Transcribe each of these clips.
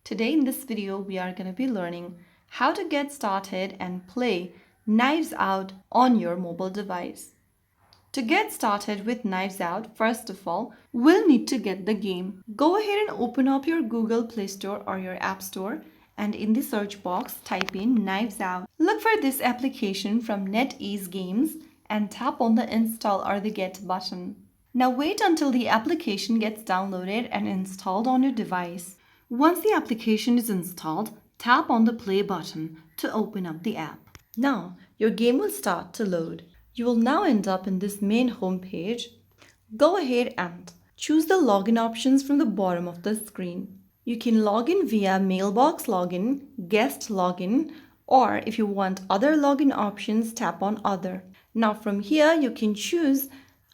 Today in this video, we are going to be learning how to get started and play Knives Out on your mobile device. To get started with Knives Out, first of all, we'll need to get the game. Go ahead and open up your Google Play Store or your App Store and in the search box, type in Knives Out. Look for this application from NetEase Games and tap on the install or the get button. Now wait until the application gets downloaded and installed on your device. Once the application is installed, tap on the play button to open up the app. Now, your game will start to load. You will now end up in this main home page. Go ahead and choose the login options from the bottom of the screen. You can log in via mailbox login, guest login, or if you want other login options, tap on other. Now from here, you can choose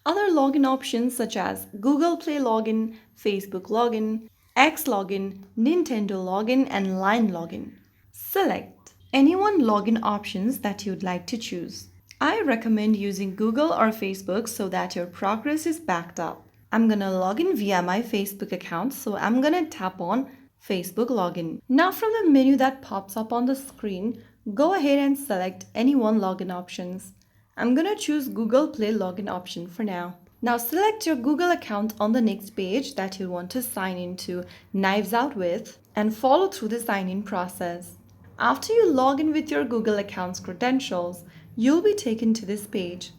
other login options such as Google Play login, Facebook login, X login, Nintendo login, and Line login. Select any one login options that you'd like to choose. I recommend using Google or Facebook so that your progress is backed up. I'm gonna log in via my Facebook account, so I'm gonna tap on Facebook login. Now from the menu that pops up on the screen, go ahead and select any one login options. I'm gonna choose Google Play login option for now. Now select your Google account on the next page that you want to sign into Knives Out with and follow through the sign-in process. After you log in with your Google account's credentials, you'll be taken to this page.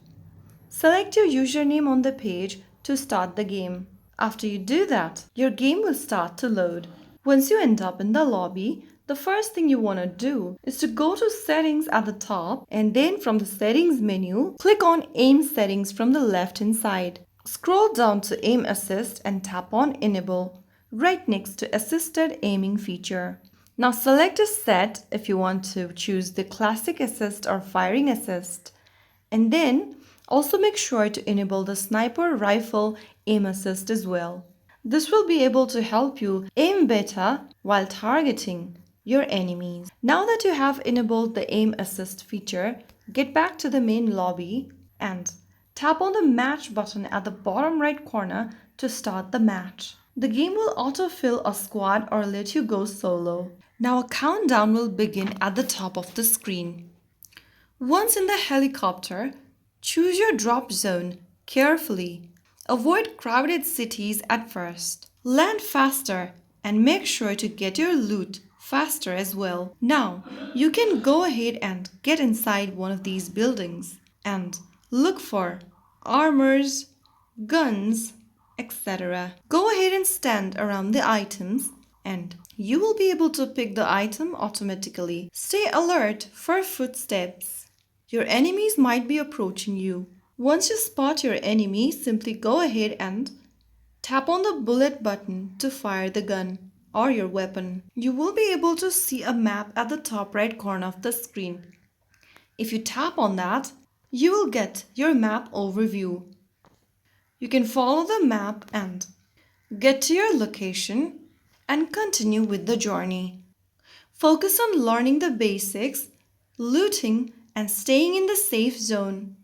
Select your username on the page to start the game. After you do that, your game will start to load. Once you end up in the lobby, the first thing you want to do is to go to settings at the top and then from the settings menu, click on aim settings from the left hand side. Scroll down to aim assist and tap on enable right next to assisted aiming feature. Now select a set if you want to choose the classic assist or firing assist. And then also make sure to enable the sniper rifle aim assist as well. This will be able to help you aim better while targeting your enemies. Now that you have enabled the aim assist feature, get back to the main lobby and tap on the match button at the bottom right corner to start the match. The game will autofill a squad or let you go solo. Now a countdown will begin at the top of the screen. Once in the helicopter, choose your drop zone carefully. Avoid crowded cities at first. Land faster and make sure to get your loot faster as well. Now, you can go ahead and get inside one of these buildings and look for armors, guns, etc. Go ahead and stand around the items and you will be able to pick the item automatically. Stay alert for footsteps. Your enemies might be approaching you. Once you spot your enemy, simply go ahead and tap on the bullet button to fire the gun or your weapon. You will be able to see a map at the top right corner of the screen. If you tap on that, you will get your map overview. You can follow the map and get to your location and continue with the journey. Focus on learning the basics, looting, and staying in the safe zone,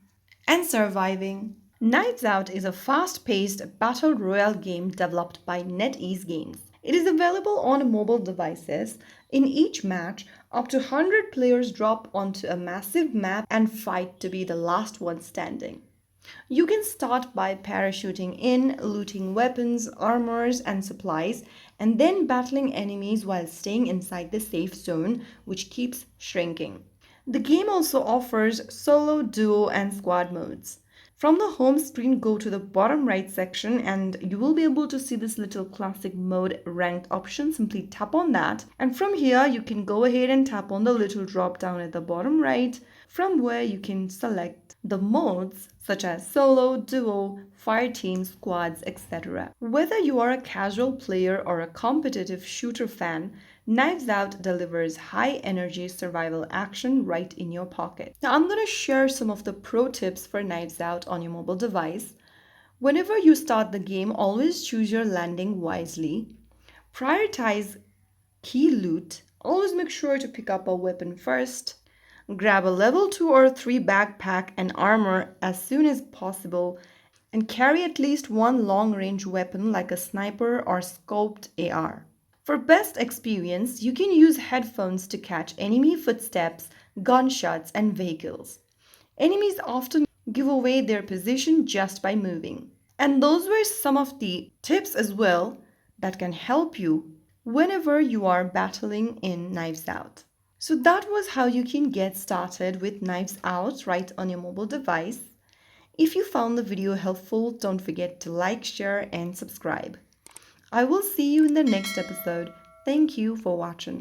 and surviving. Knives Out is a fast-paced battle royale game developed by NetEase Games. It is available on mobile devices. In each match, up to 100 players drop onto a massive map and fight to be the last one standing. You can start by parachuting in, looting weapons, armors, and supplies, and then battling enemies while staying inside the safe zone, which keeps shrinking. The game also offers solo, duo, and squad modes. From the home screen, go to the bottom right section and you will be able to see this little classic mode ranked option. Simply tap on that. And from here, you can go ahead and tap on the little drop down at the bottom right, from where you can select the modes such as solo, duo, fire team, squads, etc. Whether you are a casual player or a competitive shooter fan, Knives Out delivers high-energy survival action right in your pocket. Now, I'm going to share some of the pro tips for Knives Out on your mobile device. Whenever you start the game, always choose your landing wisely. Prioritize key loot. Always make sure to pick up a weapon first. Grab a level 2 or 3 backpack and armor as soon as possible. And carry at least one long-range weapon like a sniper or scoped AR. For best experience, you can use headphones to catch enemy footsteps, gunshots, and vehicles. Enemies often give away their position just by moving. And those were some of the tips as well that can help you whenever you are battling in Knives Out. So that was how you can get started with Knives Out right on your mobile device. If you found the video helpful, don't forget to like, share, and subscribe. I will see you in the next episode. Thank you for watching.